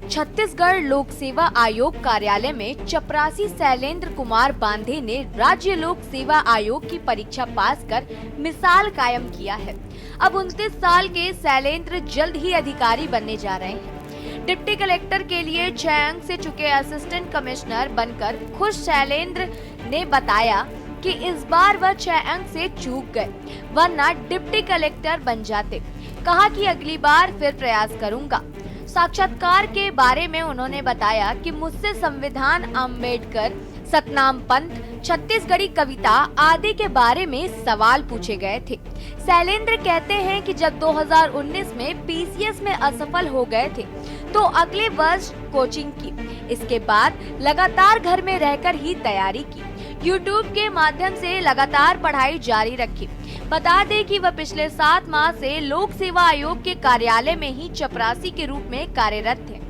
छत्तीसगढ़ लोक सेवा आयोग कार्यालय में चपरासी शैलेंद्र कुमार बांधे ने राज्य लोक सेवा आयोग की परीक्षा पास कर मिसाल कायम किया है। अब 29 साल के शैलेंद्र जल्द ही अधिकारी बनने जा रहे हैं। डिप्टी कलेक्टर के लिए 6 अंक से चुके असिस्टेंट कमिश्नर बनकर खुश शैलेंद्र ने बताया कि इस बार वह 6 अंक से चूक गए, वरना डिप्टी कलेक्टर बन जाते। कहा कि अगली बार फिर प्रयास करूंगा। साक्षात्कार के बारे में उन्होंने बताया कि मुझसे संविधान, अम्बेडकर, सतनाम पंथ, छत्तीसगढ़ी कविता आदि के बारे में सवाल पूछे गए थे। शैलेंद्र कहते हैं कि जब 2019 में पीसीएस में असफल हो गए थे तो अगले वर्ष कोचिंग की, इसके बाद लगातार घर में रहकर ही तैयारी की। यूट्यूब के माध्यम से लगातार पढ़ाई जारी रखी। बता दें कि वह पिछले 7 माह से लोक सेवा आयोग के कार्यालय में ही चपरासी के रूप में कार्यरत थे।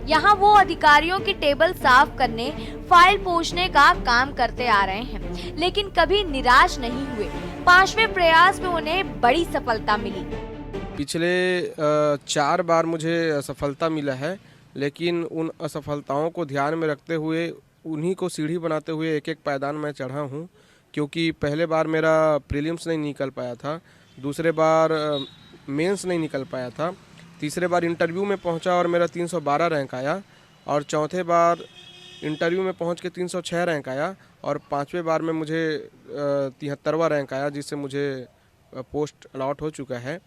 यहाँ वो अधिकारियों की टेबल साफ करने, फाइल पोंछने का काम करते आ रहे हैं, लेकिन कभी निराश नहीं हुए। 5वें प्रयास में उन्हें बड़ी सफलता मिली। पिछले 4 बार मुझे सफलता मिला है, लेकिन उन असफलताओं को ध्यान में रखते हुए उन्हीं को सीढ़ी बनाते हुए एक एक पायदान में चढ़ा हूँ। क्योंकि पहले बार मेरा प्रीलिम्स नहीं निकल पाया था, दूसरे बार मेंस नहीं निकल पाया था, तीसरे बार इंटरव्यू में पहुंचा और मेरा 312 रैंक आया, और चौथे बार इंटरव्यू में पहुंच के 306 रैंक आया, और 5वें बार में मुझे 73वां रैंक आया, जिससे मुझे पोस्ट अलॉट हो चुका है।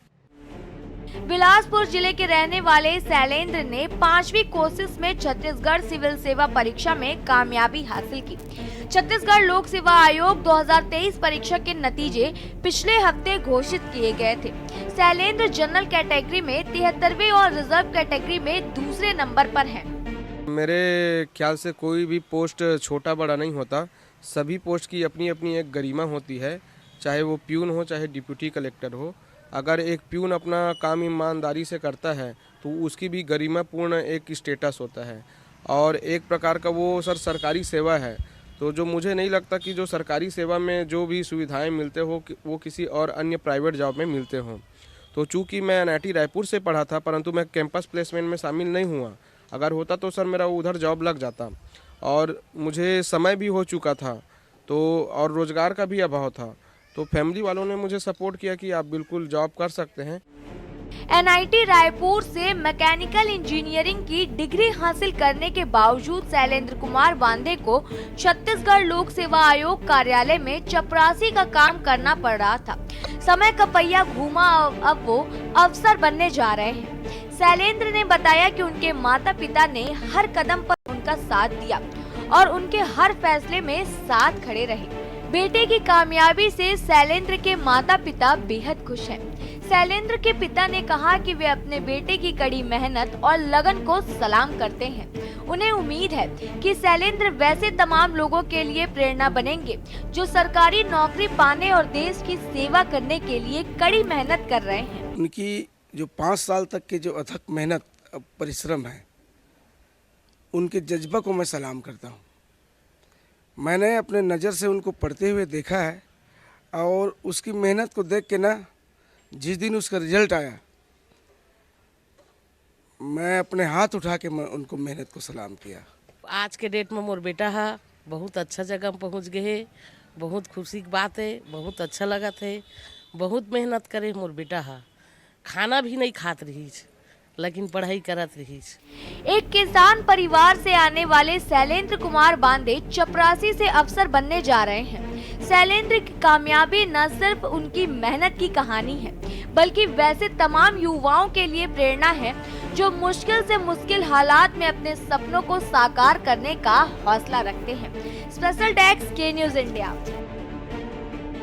बिलासपुर जिले के रहने वाले शैलेंद्र ने 5वीं कोशिश में छत्तीसगढ़ सिविल सेवा परीक्षा में कामयाबी हासिल की। छत्तीसगढ़ लोक सेवा आयोग 2023 परीक्षा के नतीजे पिछले हफ्ते घोषित किए गए थे। शैलेंद्र जनरल कैटेगरी में 73वें और रिजर्व कैटेगरी में दूसरे नंबर पर हैं। मेरे ख्याल से कोई भी पोस्ट छोटा बड़ा नहीं होता, सभी पोस्ट की अपनी अपनी एक गरिमा होती है, चाहे वो प्यून हो चाहे डिप्टी कलेक्टर हो। अगर एक प्यून अपना काम ईमानदारी से करता है तो उसकी भी गरिमापूर्ण एक स्टेटस होता है, और एक प्रकार का वो सरकारी सेवा है। तो जो मुझे नहीं लगता कि जो सरकारी सेवा में जो भी सुविधाएं मिलते हो वो किसी और अन्य प्राइवेट जॉब में मिलते हों। तो चूँकि मैं एनआईटी रायपुर से पढ़ा था, परंतु मैं कैंपस प्लेसमेंट में शामिल नहीं हुआ। अगर होता तो सर मेरा उधर जॉब लग जाता, और मुझे समय भी हो चुका था तो, और रोज़गार का भी अभाव था। तो फैमिली वालों ने मुझे सपोर्ट किया कि आप बिल्कुल जॉब कर सकते हैं। एनआईटी रायपुर से मैकेनिकल इंजीनियरिंग की डिग्री हासिल करने के बावजूद शैलेंद्र कुमार बांधे को छत्तीसगढ़ लोक सेवा आयोग कार्यालय में चपरासी का काम करना पड़ रहा था। समय का पहिया घूमा, अब वो अफसर बनने जा रहे हैं। शैलेंद्र ने बताया कि उनके माता पिता ने हर कदम पर उनका साथ दिया और उनके हर फैसले में साथ खड़े रहे। बेटे की कामयाबी से शैलेंद्र के माता पिता बेहद खुश हैं। शैलेंद्र के पिता ने कहा कि वे अपने बेटे की कड़ी मेहनत और लगन को सलाम करते हैं। उन्हें उम्मीद है कि शैलेंद्र वैसे तमाम लोगों के लिए प्रेरणा बनेंगे जो सरकारी नौकरी पाने और देश की सेवा करने के लिए कड़ी मेहनत कर रहे हैं। उनकी जो 5 साल तक के जो अथक मेहनत परिश्रम है, उनके जज्बा को मैं सलाम करता हूँ। मैंने अपने नज़र से उनको पढ़ते हुए देखा है, और उसकी मेहनत को देख के ना, जिस दिन उसका रिजल्ट आया, मैं अपने हाथ उठा के उनको मेहनत को सलाम किया। आज के डेट में मोर बेटा है बहुत अच्छा जगह में पहुंच गए है, बहुत खुशी की बात है, बहुत अच्छा लगा थे। बहुत मेहनत करे मोर बेटा है, खाना भी नहीं खात रही, लेकिन पढ़ाई करत रही। एक किसान परिवार से आने वाले शैलेंद्र कुमार बांधे चपरासी से अफसर बनने जा रहे हैं। शैलेंद्र की कामयाबी न सिर्फ उनकी मेहनत की कहानी है, बल्कि वैसे तमाम युवाओं के लिए प्रेरणा है जो मुश्किल से मुश्किल हालात में अपने सपनों को साकार करने का हौसला रखते हैं। स्पेशल डेस्क के न्यूज़ इंडिया।